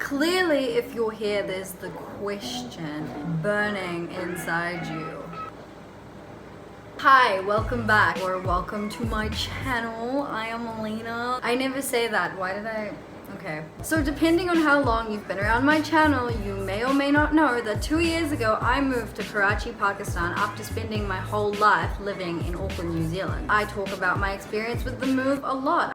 clearly, if you're here, there's the question burning inside you. Hi, welcome back, or welcome to my channel. I am Alina. I never say that. Why did I? Okay. So depending on how long you've been around my channel, you may or may not know that 2 years ago I moved to Karachi, Pakistan after spending my whole life living in Auckland, New Zealand. I talk about my experience with the move a lot.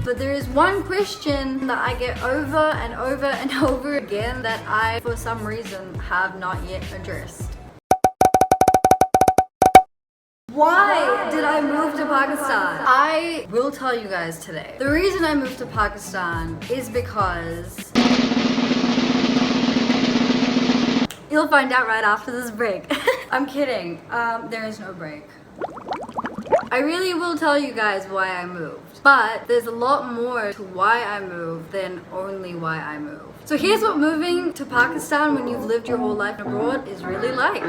But there is one question that I get over and over and over again that I, for some reason, have not yet addressed. Why did I move to Pakistan? I will tell you guys today. The reason I moved to Pakistan is because... You'll find out right after this break. I'm kidding. There is no break. I really will tell you guys why I moved, but there's a lot more to why I moved than only why I moved. So here's what moving to Pakistan when you've lived your whole life abroad is really like.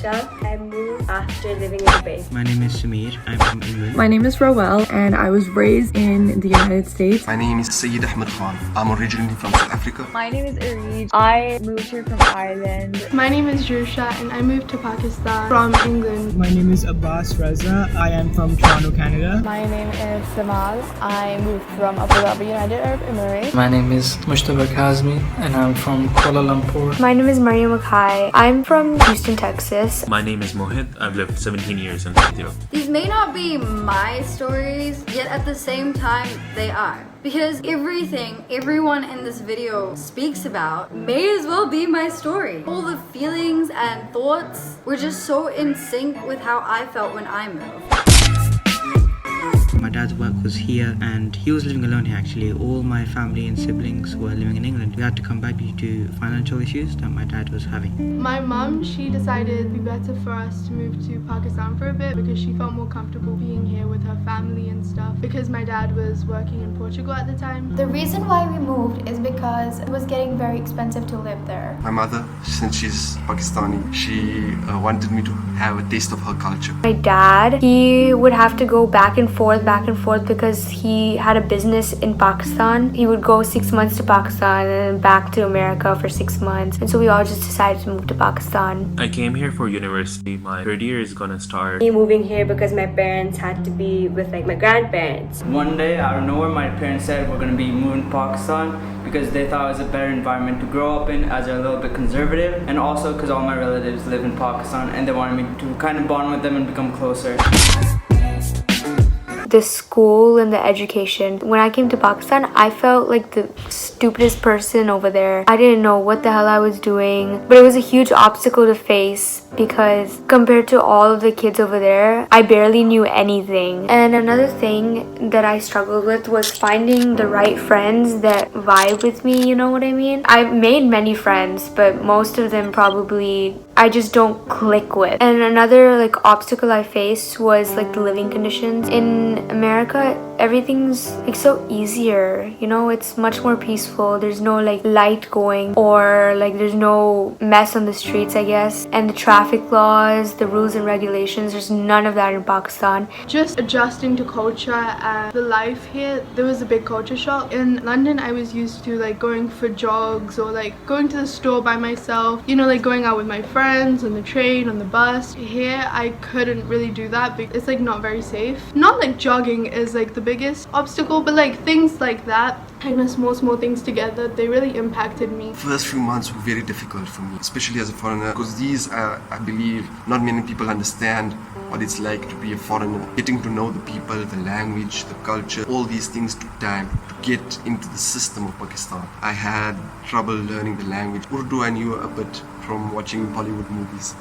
I moved after living in Dubai. My name is Sameer. I'm from England. My name is Roel and I was raised in the United States. My name is Sayyid Ahmed Khan. I'm originally from South Africa. My name is Areej. I moved here from Ireland. My name is Jusha and I moved to Pakistan from England. My name is Abbas Raza. I am from Toronto, Canada. My name is Samal. I moved from Abu Dhabi, United Arab Emirates. My name is Mushtaba Kazmi and I'm from Kuala Lumpur. My name is Mariam Akai. I'm from Houston, Texas. My name is Mohit. I've lived 17 years in India. These may not be my stories, yet at the same time they are. Because everything everyone in this video speaks about may as well be my story. All the feelings and thoughts were just so in sync with how I felt when I moved. My dad's work was here and he was living alone here actually. All my family and siblings were living in England. We had to come back due to financial issues that my dad was having. My mum, she decided it'd be better for us to move to Pakistan for a bit because she felt more comfortable being here with her family and stuff because my dad was working in Portugal at the time. The reason why we moved is because it was getting very expensive to live there. My mother, since she's Pakistani, she wanted me to have a taste of her culture. My dad, he would have to go back and forth because he had a business in Pakistan. He would go 6 months to Pakistan and then back to America for 6 months. And so we all just decided to move to Pakistan. I came here for university. My third year is gonna start. Me moving here because my parents had to be with like my grandparents. One day, out of nowhere, my parents said we're going to be moving to Pakistan because they thought it was a better environment to grow up in as they're a little bit conservative, and also because all my relatives live in Pakistan and they wanted me to kind of bond with them and become closer. The school and the education. When I came to Pakistan, I felt like the stupidest person over there. I didn't know what the hell I was doing, but it was a huge obstacle to face because compared to all of the kids over there, I barely knew anything. And another thing that I struggled with was finding the right friends that vibe with me, you know what I mean? I've made many friends, but most of them probably I just don't click with. And another like obstacle I faced was like the living conditions. In America, everything's like so easier, you know, it's much more peaceful. There's no like light going or like there's no mess on the streets, I guess. And the traffic laws, the rules and regulations, there's none of that in Pakistan. Just adjusting to culture and the life here, there was a big culture shock. In London, I was used to like going for jogs or like going to the store by myself, you know, like going out with my friends on the train, on the bus. Here, I couldn't really do that because it's like not very safe. Not like jogging is like the biggest obstacle, but like things like that, kind of small things together, they really impacted me. First few months were very difficult for me, especially as a foreigner, because these are, I believe, not many people understand what it's like to be a foreigner. Getting to know the people, the language, the culture, all these things took time to get into the system of Pakistan. I had trouble learning the language. Urdu I knew a bit from watching Bollywood movies.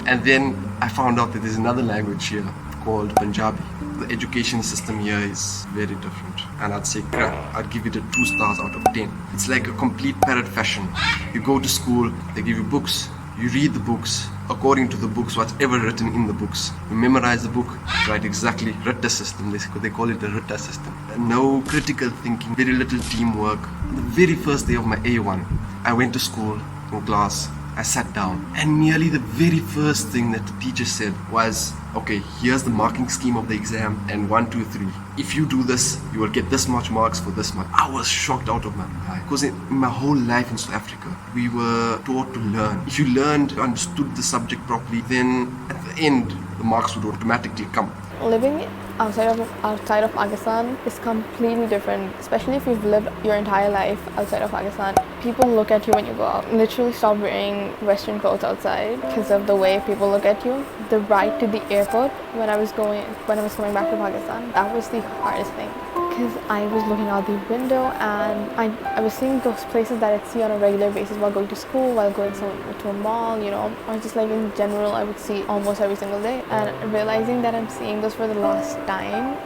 And then I found out that there's another language here called Punjabi. The education system here is very different, and I'd say I'd give it a 2 stars out of 10. It's like a complete parrot fashion. You go to school, they give you books, you read the books according to the books, whatever written in the books. You memorize the book, write exactly, Ritta system, they call it the Ritta system. No critical thinking, very little teamwork. The very first day of my A1, I went to school. in class, I sat down, and nearly the very first thing that the teacher said was, okay, here's the marking scheme of the exam, and 1, 2, 3. If you do this, you will get this much marks for this month. I was shocked out of my mind, because in my whole life in South Africa, we were taught to learn. If you learned, understood the subject properly, then at the end, the marks would automatically come. Living outside of Pakistan is completely different, especially if you've lived your entire life outside of Pakistan. People look at you when you go out. Literally stop wearing Western clothes outside because of the way people look at you. The ride to the airport when I was coming back to Pakistan, that was the hardest thing. Because I was looking out the window and I was seeing those places that I'd see on a regular basis while going to school, while going to a mall, you know, or just like in general I would see almost every single day. And realizing that I'm seeing those for the last time,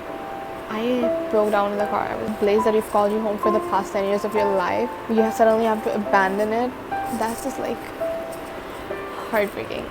I broke down in the car. It was a place that you've called you home for the past 10 years of your life. You suddenly have to abandon it. That's just like heartbreaking.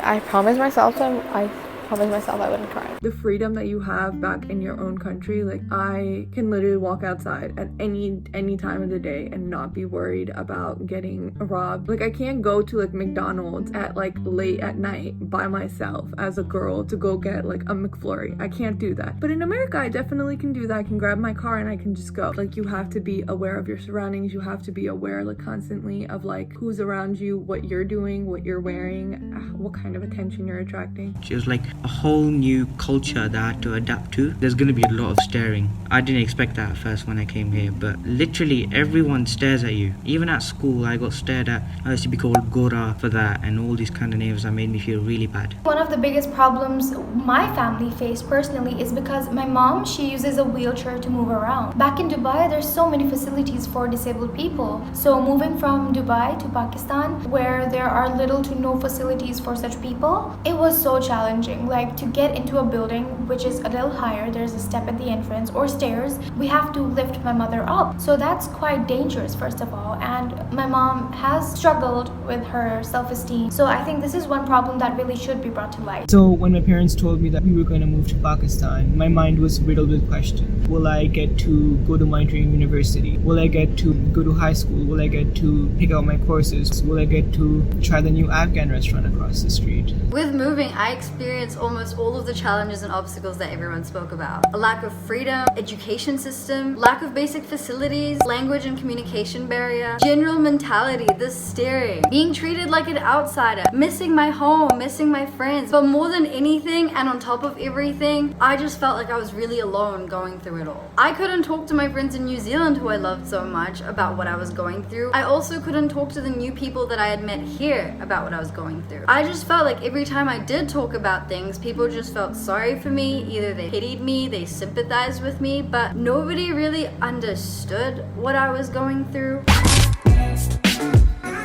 I promised myself I wouldn't cry. The freedom that you have back in your own country, like I can literally walk outside at any time of the day and not be worried about getting robbed. Like I can't go to like McDonald's at like late at night by myself as a girl to go get like a McFlurry. I can't do that. But in America, I definitely can do that. I can grab my car and I can just go. Like you have to be aware of your surroundings. You have to be aware like constantly of like who's around you, what you're doing, what you're wearing, what kind of attention you're attracting. It was like a whole new culture that I had to adapt to. There's going to be a lot of staring. I didn't expect that at first when I came here, but literally everyone stares at you. Even at school, I got stared at. I used to be called Gora for that and all these kind of names that made me feel really bad. One of the biggest problems my family faced personally is because my mom, she uses a wheelchair to move around. Back in Dubai, there's so many facilities for disabled people. So moving from Dubai to Pakistan, where there are little to no facilities for such people, it was so challenging. Like to get into a building which is a little higher, there's a step at the entrance or stairs, we have to lift my mother up. So that's quite dangerous, first of all, and my mom has struggled with her self-esteem. So I think this is one problem that really should be brought to light. So when my parents told me that we were going to move to Pakistan, my mind was riddled with questions. Will I get to go to my dream university? Will I get to go to high school? Will I get to pick out my courses? Will I get to try the new Afghan restaurant across the street? With moving, I experienced almost all of the challenges and obstacles that everyone spoke about. A lack of freedom, education system, lack of basic facilities, language and communication barrier, general mentality, the staring, being treated like an outsider, missing my home, missing my friends. But more than anything, and on top of everything, I just felt like I was really alone going through it all. I couldn't talk to my friends in New Zealand who I loved so much about what I was going through. I also couldn't talk to the new people that I had met here about what I was going through. I just felt like every time I did talk about things, people just felt sorry for me. Either they pitied me, they sympathized with me, but nobody really understood what I was going through.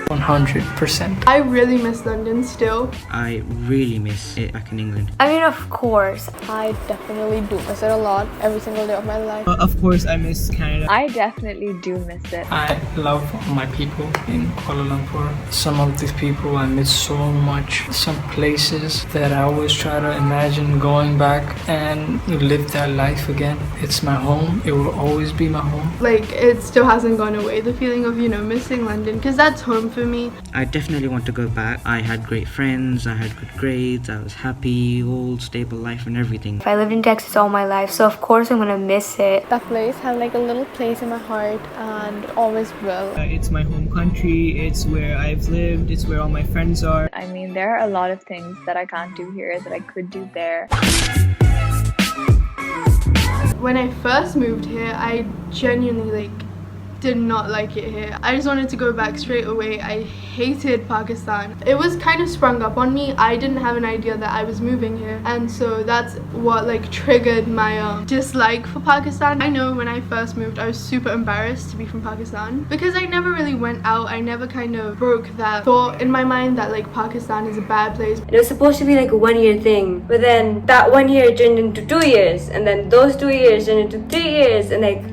100%. I really miss London still. I really miss it back in England. I mean, of course. I definitely do miss it a lot every single day of my life. Of course, I miss Canada. I definitely do miss it. I love my people in Kuala Lumpur. Some of these people I miss so much. Some places that I always try to imagine going back and live that life again. It's my home. It will always be my home. Like it still hasn't gone away, the feeling of, you know, missing London, because that's home for me. I definitely want to go back. I had great friends, I had good grades, I was happy, all stable life and everything. I lived in Texas all my life, so of course I'm gonna miss it. That place had like a little place in my heart and always will. It's my home country, it's where I've lived, it's where all my friends are. I mean, there are a lot of things that I can't do here that I could do there. When I first moved here, I genuinely did not like it here. I just wanted to go back straight away. I hated Pakistan. It was kind of sprung up on me. I didn't have an idea that I was moving here, and so that's what like triggered my dislike for Pakistan. I know when I first moved, I was super embarrassed to be from Pakistan because I never really went out. I never kind of broke that thought in my mind that like Pakistan is a bad place. It was supposed to be like a 1 year thing, but then that 1 year turned into 2 years, and then those 2 years turned into 3 years, and like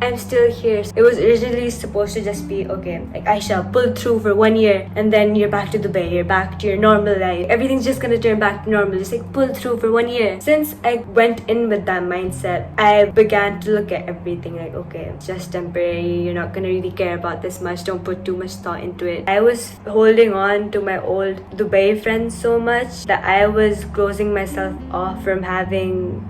I'm still here. It was originally supposed to just be, okay, like I shall pull through for 1 year and then you're back to Dubai, you're back to your normal life. Everything's just gonna turn back to normal. Just like pull through for 1 year. Since I went in with that mindset, I began to look at everything like, okay, it's just temporary. You're not gonna really care about this much. Don't put too much thought into it. I was holding on to my old Dubai friends so much that I was closing myself off from having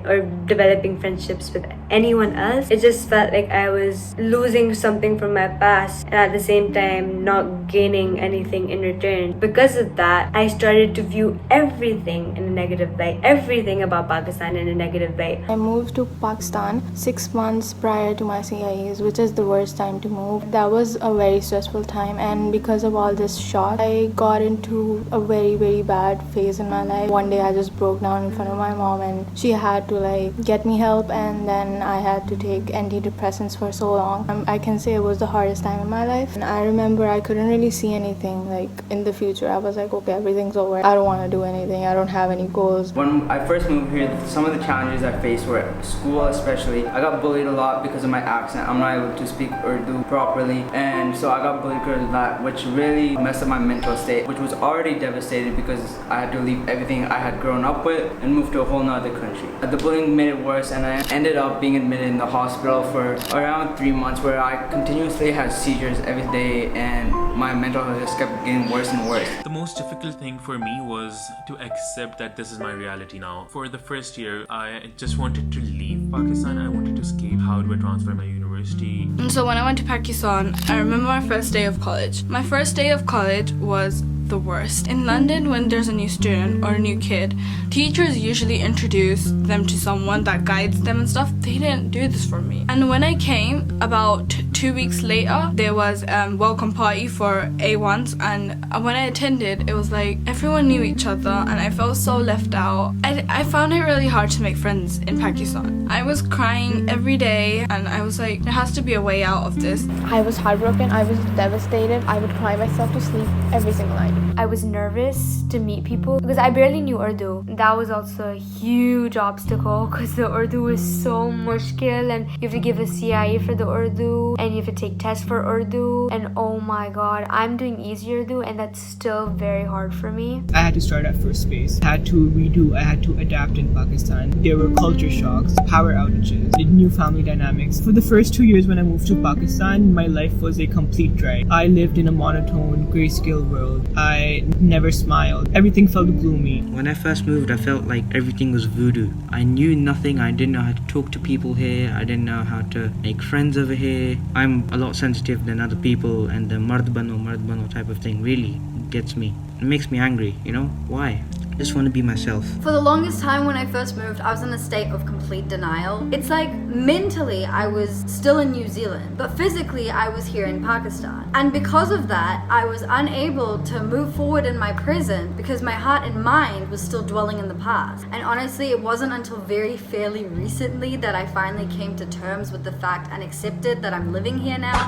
or developing friendships with anyone else. It just felt like I was losing something from my past and at the same time not gaining anything in return. Because of that, I started to view everything in a negative light, everything about Pakistan in a negative light. I moved to Pakistan 6 months prior to my CIEs, which is the worst time to move. That was a very stressful time, and because of all this shock, I got into a very, very bad phase in my life. One day I just broke down in front of my mom and she had to like get me help, and then I had to take antidepressants for so long. I can say it was the hardest time in my life, and I remember I couldn't really see anything like in the future. I was like, okay, everything's over. I don't want to do anything. I don't have any goals. When I first moved here, some of the challenges I faced were at school especially. I got bullied a lot because of my accent. I'm not able to speak Urdu properly, and so I got bullied because of that, which really messed up my mental state, which was already devastated because I had to leave everything I had grown up with and move to a whole nother country. The bullying made it worse, and I ended up being admitted in the hospital for around 3 months, where I continuously had seizures every day and my mental health just kept getting worse and worse. The most difficult thing for me was to accept that this is my reality now. For the first year, I just wanted to leave Pakistan. I wanted to escape. How do I transfer my university? And so when I went to Pakistan, I remember my first day of college. My first day of college was the worst. In London, when there's a new student or a new kid, teachers usually introduce them to someone that guides them and stuff. They didn't do this for me. And when I came, about 2 weeks later, there was a welcome party for A1s, and when I attended, it was like everyone knew each other and I felt so left out. I found it really hard to make friends in Pakistan. I was crying every day and I was like, there has to be a way out of this. I was heartbroken. I was devastated. I would cry myself to sleep every single night. I was nervous to meet people because I barely knew Urdu. That was also a huge obstacle because the Urdu was so mushkil, and you have to give a CIE for the Urdu and you have to take tests for Urdu, and oh my god, I'm doing easy Urdu and that's still very hard for me. I had to start at first space. I had to redo, I had to adapt in Pakistan. There were culture shocks, power outages, new family dynamics. For the first 2 years when I moved to Pakistan, my life was a complete drag. I lived in a monotone, grayscale world. I never smiled. Everything felt gloomy. When I first moved, I felt like everything was voodoo. I knew nothing. I didn't know how to talk to people here. I didn't know how to make friends over here. I'm a lot sensitive than other people, and the mardbano type of thing really gets me. It makes me angry, you know? Why? I just want to be myself. For the longest time when I first moved, I was in a state of complete denial. It's like mentally I was still in New Zealand, but physically I was here in Pakistan. And because of that, I was unable to move forward in my present because my heart and mind was still dwelling in the past. And honestly, it wasn't until very fairly recently that I finally came to terms with the fact and accepted that I'm living here now.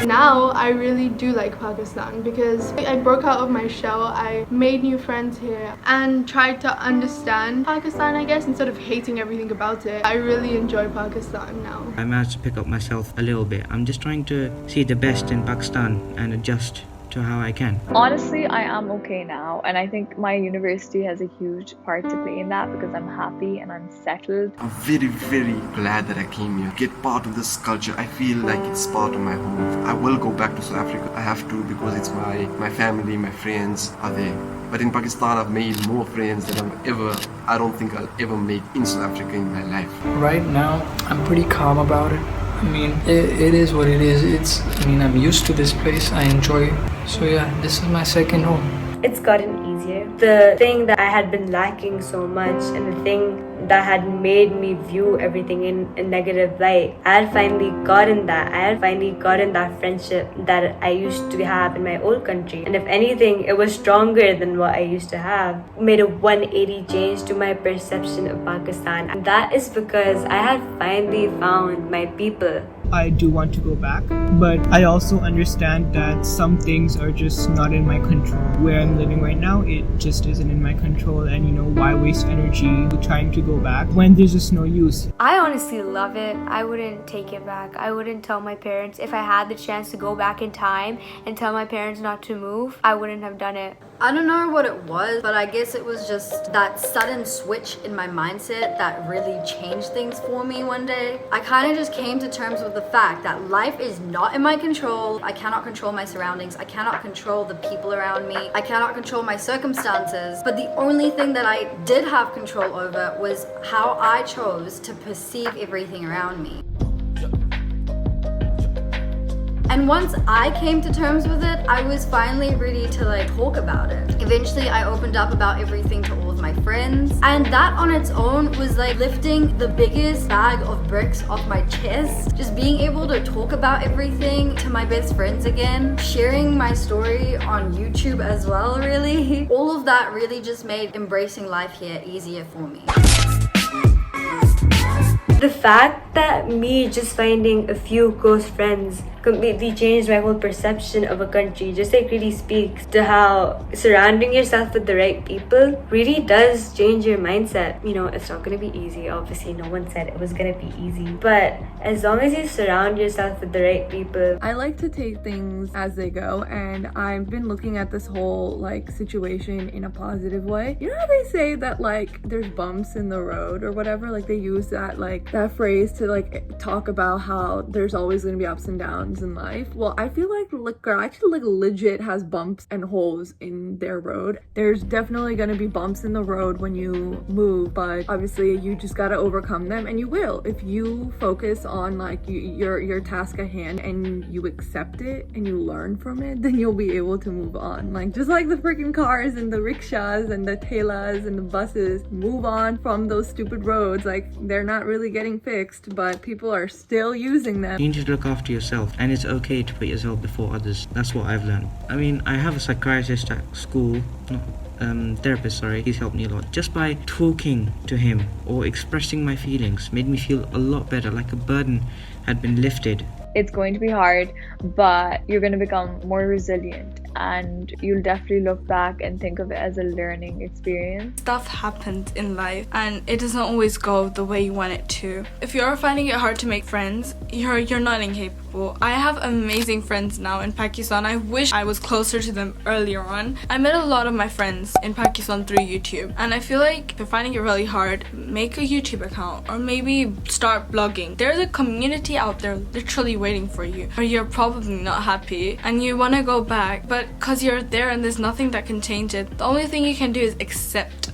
Now I really do like Pakistan because I broke out of my shell. I made new friends here and tried to understand Pakistan, I guess, instead of hating everything about it. I really enjoy Pakistan now. I managed to pick up myself a little bit. I'm just trying to see the best in Pakistan and adjust to how I can. Honestly, I am okay now, and I think my university has a huge part to play in that because I'm happy and I'm settled. I'm very, very glad that I came here. Get part of this culture. I feel like it's part of my home. I will go back to South Africa. I have to because it's my family, my friends are there. But in Pakistan, I've made more friends than I don't think I'll ever make in South Africa in my life. Right now, I'm pretty calm about it. I mean, it is what it is. I'm used to this place. I enjoy it. So yeah, this is my second home. It's gotten easier. The thing that I had been lacking so much, and the thing that had made me view everything in a negative light, I had finally gotten that. I had finally gotten that friendship that I used to have in my old country. And if anything, it was stronger than what I used to have. It made a 180 change to my perception of Pakistan. And that is because I had finally found my people. I do want to go back. But I also understand that some things are just not in my control. Where I'm living right now, it just isn't in my control, and why waste energy trying to go back when there's just no use. I honestly love it. I wouldn't take it back. I wouldn't tell my parents. If I had the chance to go back in time and tell my parents not to move, I wouldn't have done it. I don't know what it was, but I guess it was just that sudden switch in my mindset that really changed things for me one day. I kind of just came to terms with the fact that life is not in my control. I cannot control my surroundings. I cannot control the people around me. I cannot control my circumstances. But the only thing that I did have control over was how I chose to perceive everything around me. And once I came to terms with it, I was finally ready to talk about it. Eventually, I opened up about everything to all of my friends. And that on its own was lifting the biggest bag of bricks off my chest. Just being able to talk about everything to my best friends again. Sharing my story on YouTube as well, really. All of that really just made embracing life here easier for me. The fact that me just finding a few close friends completely changed my whole perception of a country just really speaks to how surrounding yourself with the right people really does change your mindset. It's not gonna be easy. Obviously, no one said it was gonna be easy, but as long as you surround yourself with the right people. I like to take things as they go, and I've been looking at this whole situation in a positive way. You know how they say that there's bumps in the road or whatever, they use that that phrase to talk about how there's always gonna be ups and downs in life. Well, I feel like liquor actually legit has bumps and holes in their road. There's definitely gonna be bumps in the road when you move, but obviously you just gotta overcome them, and you will if you focus on your task at hand and you accept it and you learn from it. Then you'll be able to move on. Just like the freaking cars and the rickshaws and the telas and the buses move on from those stupid roads. They're not really getting fixed, but people are still using them. You need to look after yourself, and it's okay to put yourself before others. That's what I've learned. I have a psychiatrist at school, therapist, sorry. He's helped me a lot. Just by talking to him or expressing my feelings made me feel a lot better, like a burden had been lifted. It's going to be hard, but you're going to become more resilient, and you'll definitely look back and think of it as a learning experience. Stuff happens in life, and it doesn't always go the way you want it to. If you're finding it hard to make friends, you're not incapable. I have amazing friends now in Pakistan. I wish I was closer to them earlier on. I met a lot of my friends in Pakistan through YouTube, and I feel like if you're finding it really hard, make a YouTube account or maybe start blogging. There's a community out there literally waiting for you, or you're probably not happy and you want to go back, but because you're there and there's nothing that can change it, the only thing you can do is accept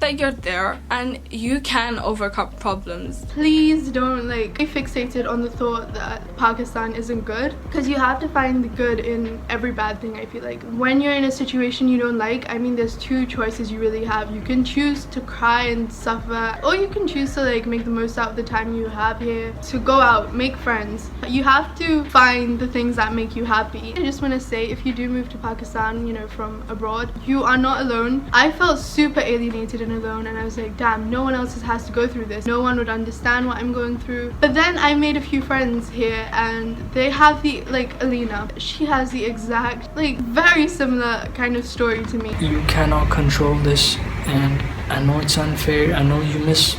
that you're there and you can overcome problems. Please don't be fixated on the thought that Pakistan isn't good, because you have to find the good in every bad thing. I feel like when you're in a situation you don't like, there's two choices you really have. You can choose to cry and suffer, or you can choose to make the most out of the time you have here, to go out, make friends. You have to find the things that make you happy. I just want to say, if you do move to Pakistan, from abroad, you are not alone. I felt super alienated and alone, and I was like, damn, no one else has to go through this. No one would understand what I'm going through. But then I made a few friends here, and they have the Alina. She has the exact very similar kind of story to me. You cannot control this, and I know it's unfair. I know you miss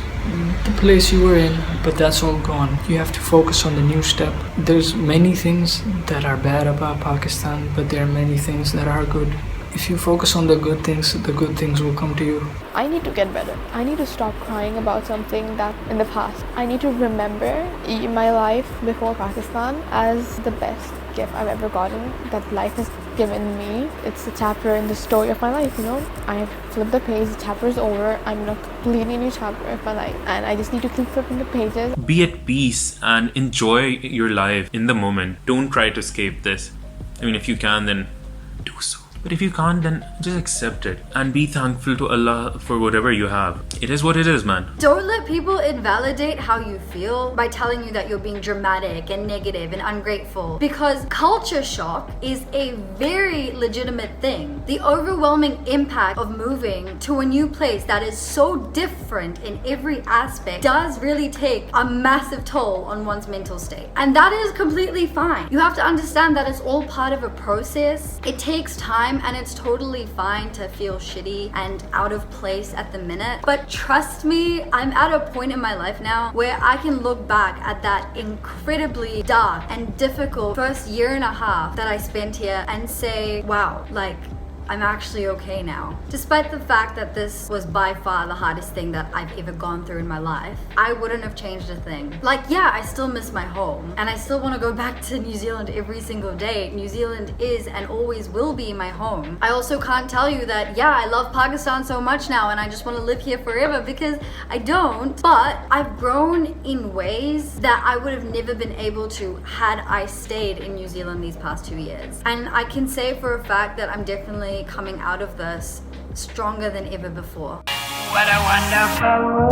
the place you were in, but that's all gone. You have to focus on the new step. There's many things that are bad about Pakistan, but there are many things that are good. If you focus on the good things will come to you. I need to get better. I need to stop crying about something that in the past. I need to remember my life before Pakistan as the best gift I've ever gotten that life has given me. It's a chapter in the story of my life, I've flipped the page, the chapter is over, I'm in a completely new chapter of my life, and I just need to keep flipping the pages. Be at peace and enjoy your life in the moment. Don't try to escape this. If you can, then do so. But if you can't, then just accept it and be thankful to Allah for whatever you have. It is what it is, man. Don't let people invalidate how you feel by telling you that you're being dramatic and negative and ungrateful, because culture shock is a very legitimate thing. The overwhelming impact of moving to a new place that is so different in every aspect does really take a massive toll on one's mental state. And that is completely fine. You have to understand that it's all part of a process. It takes time, and it's totally fine to feel shitty and out of place at the minute. But trust me, I'm at a point in my life now where I can look back at that incredibly dark and difficult first year and a half that I spent here and say, wow, like, I'm actually okay now. Despite the fact that this was by far the hardest thing that I've ever gone through in my life, I wouldn't have changed a thing. Like, yeah, I still miss my home, and I still want to go back to New Zealand every single day. New Zealand is and always will be my home. I also can't tell you that, yeah, I love Pakistan so much now and I just want to live here forever, because I don't. But I've grown in ways that I would have never been able to had I stayed in New Zealand these past 2 years. And I can say for a fact that I'm definitely coming out of this stronger than ever before. What a wonderful...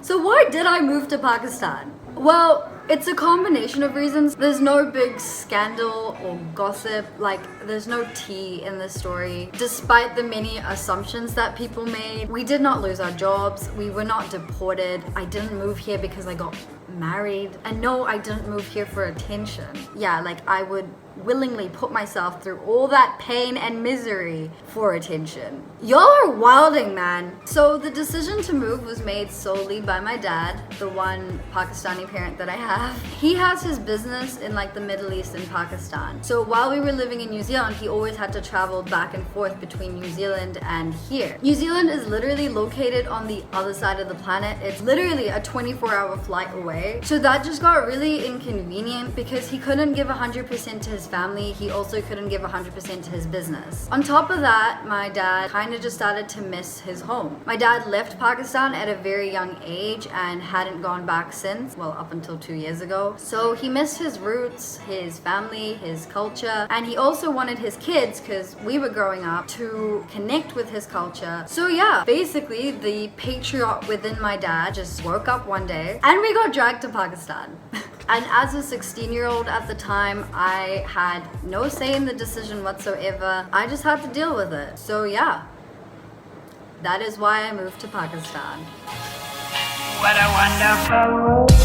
So why did I move to Pakistan? Well, it's a combination of reasons. There's no big scandal or gossip, like there's no tea in this story. Despite the many assumptions that people made, we did not lose our jobs, we were not deported. I didn't move here because I got married. And no, I didn't move here for attention. Yeah, like I would willingly put myself through all that pain and misery for attention. Y'all are wilding, man. So the decision to move was made solely by my dad, the one Pakistani parent that I have. He has his business in like the Middle East and Pakistan. So while we were living in New Zealand, he always had to travel back and forth between New Zealand and here. New Zealand is literally located on the other side of the planet. It's literally a 24-hour flight away. So that just got really inconvenient because he couldn't give 100% to his family. He also couldn't give 100% to his business. On top of that, my dad kind of just started to miss his home. My dad left Pakistan at a very young age and hadn't gone back since, well, up until 2 years ago. So he missed his roots, his family, his culture, and he also wanted his kids, because we were growing up, to connect with his culture. So yeah, basically the patriot within my dad just woke up one day and we got dragged to Pakistan. And as a 16-year-old at the time, I had no say in the decision whatsoever. I just had to deal with it. So yeah, that is why I moved to Pakistan. What a wonderful...